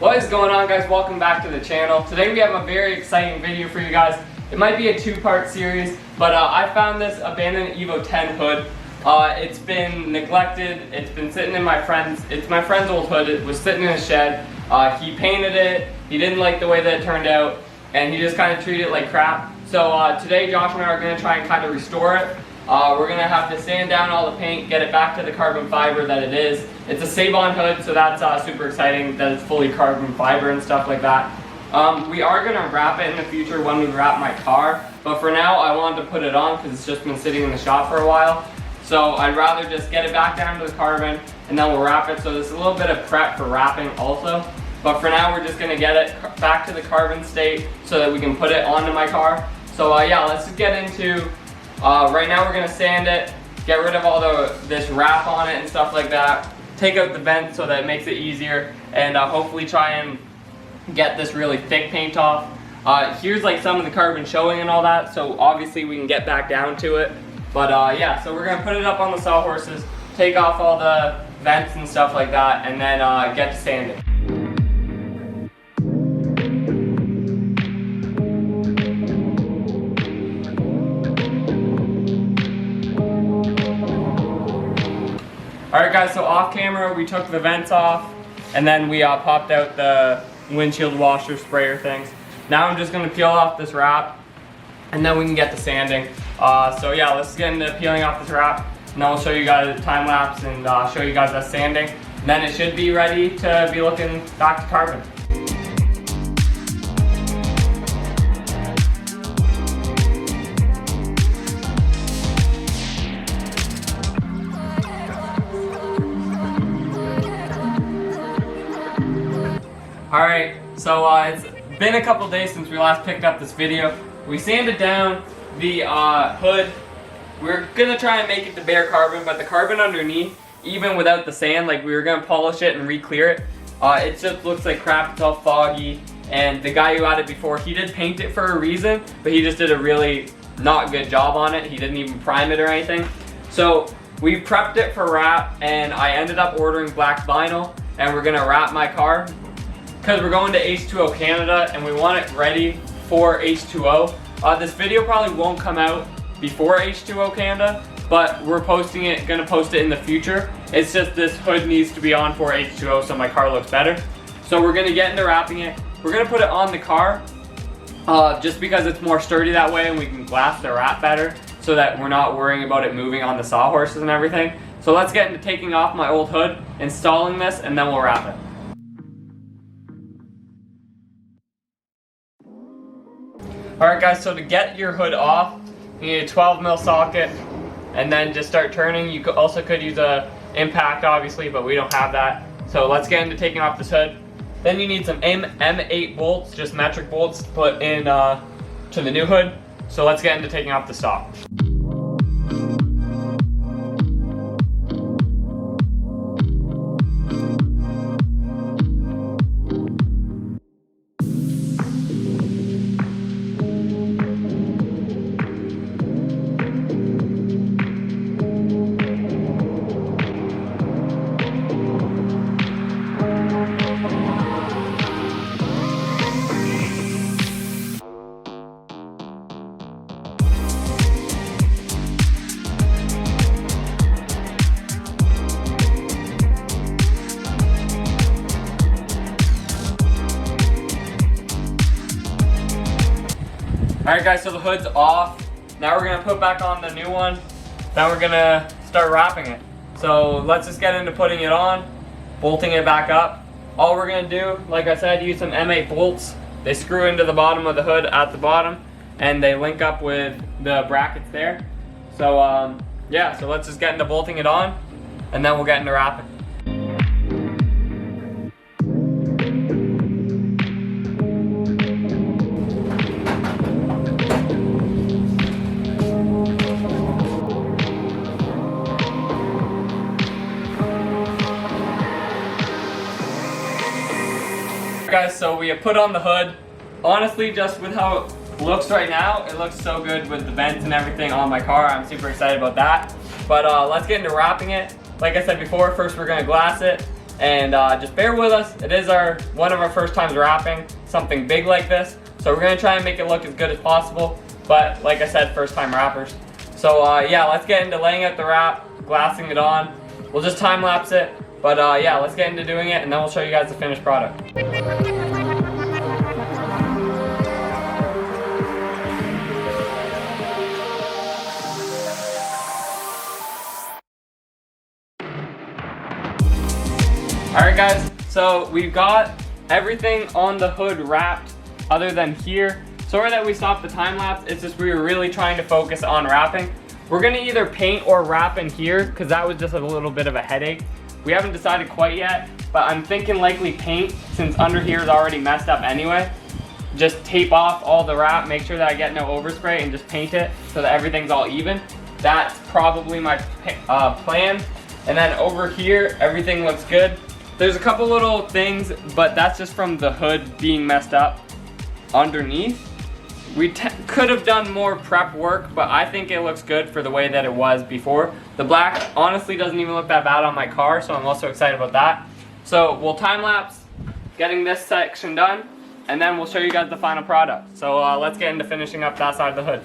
What is going on, guys? Welcome back to the channel. Today we have a very exciting video for you guys. It might be a two-part series, but I found this abandoned Evo 10 hood. It's been neglected. It's been sitting in it's my friend's old hood. It was sitting in a shed. He painted it. He didn't like the way that it turned out, and he just kind of treated it like crap. So today Josh and I are going to try and kind of restore it. We're going to have to sand down all the paint, get it back to the carbon fiber that it is. It's a Seibon hood, so that's super exciting that it's fully carbon fiber and stuff like that. We are going to wrap it in the future when we wrap my car, but for now I wanted to put it on because it's just been sitting in the shop for a while. So I'd rather just get it back down to the carbon and then we'll wrap it. So there's a little bit of prep for wrapping also. But for now we're just going to get it back to the carbon state so that we can put it onto my car. So yeah, let's just get into right now we're going to sand it, get rid of all this wrap on it and stuff like that, take out the vent so that it makes it easier, and hopefully try and get this really thick paint off. Here's like some of the carbon showing and all that, so obviously we can get back down to it. But yeah, so we're going to put it up on the sawhorses, take off all the vents and stuff like that, and then get to sanding. Alright guys, so off camera we took the vents off and then we popped out the windshield washer sprayer things. Now I'm just going to peel off this wrap and then we can get to sanding. So yeah, let's get into peeling off this wrap and then I'll show you guys the time lapse and show you guys us sanding. And then it should be ready to be looking back to carbon. Alright, so it's been a couple days since we last picked up this video. We sanded down the hood. We're gonna try and make it to bare carbon, but the carbon underneath, even without the sand, like we were gonna polish it and re-clear it. It just looks like crap, it's all foggy, and the guy who had it before, he did paint it for a reason, but he just did a really not good job on it. He didn't even prime it or anything. So we prepped it for wrap, and I ended up ordering black vinyl, and we're gonna wrap my car. Because we're going to H2O Canada and we want it ready for H2O. This video probably won't come out before H2O Canada, but we're gonna post it in the future. It's just this hood needs to be on for H2O so my car looks better. So we're gonna get into wrapping it. We're gonna put it on the car just because it's more sturdy that way and we can glass the wrap better so that we're not worrying about it moving on the sawhorses and everything. So let's get into taking off my old hood, installing this, and then we'll wrap it. Alright guys, so to get your hood off, you need a 12mm socket and then just start turning. You also could use a impact obviously, but we don't have that. So let's get into taking off this hood. Then you need some M8 bolts, just metric bolts to put in to the new hood. So let's get into taking off the stock. Alright guys, so the hood's off. Now we're gonna put back on the new one. Then we're gonna start wrapping it. So let's just get into putting it on, bolting it back up. All we're gonna do, like I said, use some M8 bolts. They screw into the bottom of the hood at the bottom and they link up with the brackets there. So yeah, so let's just get into bolting it on and then we'll get into wrapping. Guys, so we have put on the hood. Honestly, just with how it looks right now, it looks so good with the vents and everything on my car. I'm super excited about that. But let's get into wrapping it. Like I said before, first we're gonna glass it, And just bear with us. It is one of our first times wrapping something big like this. So we're gonna try and make it look as good as possible. But like I said, first time wrappers. So yeah, let's get into laying out the wrap, glassing it on. We'll just time lapse it. But yeah, let's get into doing it and then we'll show you guys the finished product. Alright guys, so we've got everything on the hood wrapped other than here. Sorry that we stopped the time lapse, it's just we were really trying to focus on wrapping. We're gonna either paint or wrap in here because that was just a little bit of a headache. We haven't decided quite yet, but I'm thinking likely paint since under here is already messed up anyway. Just tape off all the wrap, make sure that I get no overspray and just paint it so that everything's all even. That's probably my plan. And then over here, everything looks good. There's a couple little things, but that's just from the hood being messed up underneath. We could have done more prep work, but I think it looks good for the way that it was before. The black honestly doesn't even look that bad on my car, so I'm also excited about that. So we'll time lapse getting this section done, and then we'll show you guys the final product. So let's get into finishing up that side of the hood.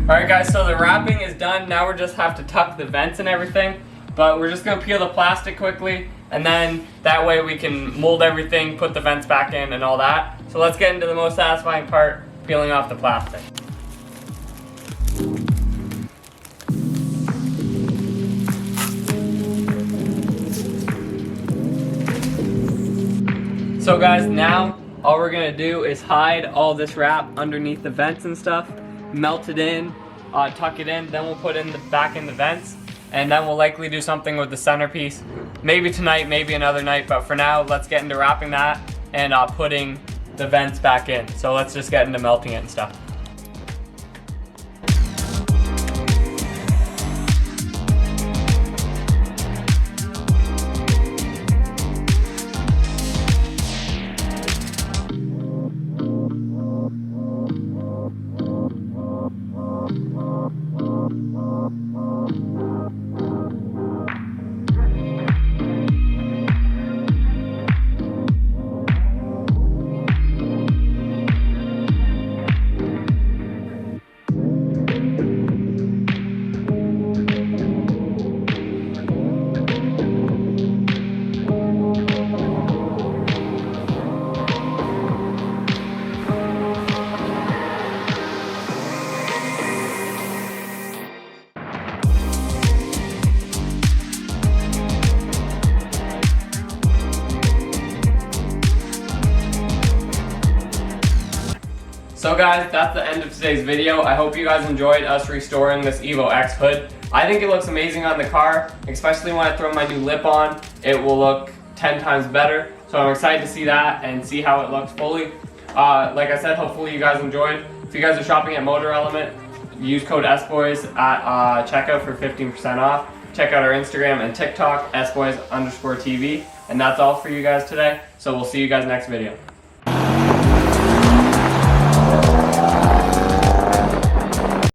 Alright guys, so the wrapping is done. Now we just have to tuck the vents and everything. But we're just going to peel the plastic quickly, and then that way we can mold everything, put the vents back in and all that. So let's get into the most satisfying part, peeling off the plastic. So guys, now all we're going to do is hide all this wrap underneath the vents and stuff. Melt it in, tuck it in, then we'll put in back in the vents, and then we'll likely do something with the centerpiece. Maybe tonight, maybe another night, but for now, let's get into wrapping that and putting the vents back in. So let's just get into melting it and stuff. So guys, that's the end of today's video. I hope you guys enjoyed us restoring this Evo X hood. I think it looks amazing on the car, especially when I throw my new lip on. It will look 10 times better. So I'm excited to see that and see how it looks fully. Like I said, hopefully you guys enjoyed. If you guys are shopping at Motor Element, use code SBOYS at checkout for 15% off. Check out our Instagram and TikTok, SBOYS_TV. And that's all for you guys today. So we'll see you guys next video.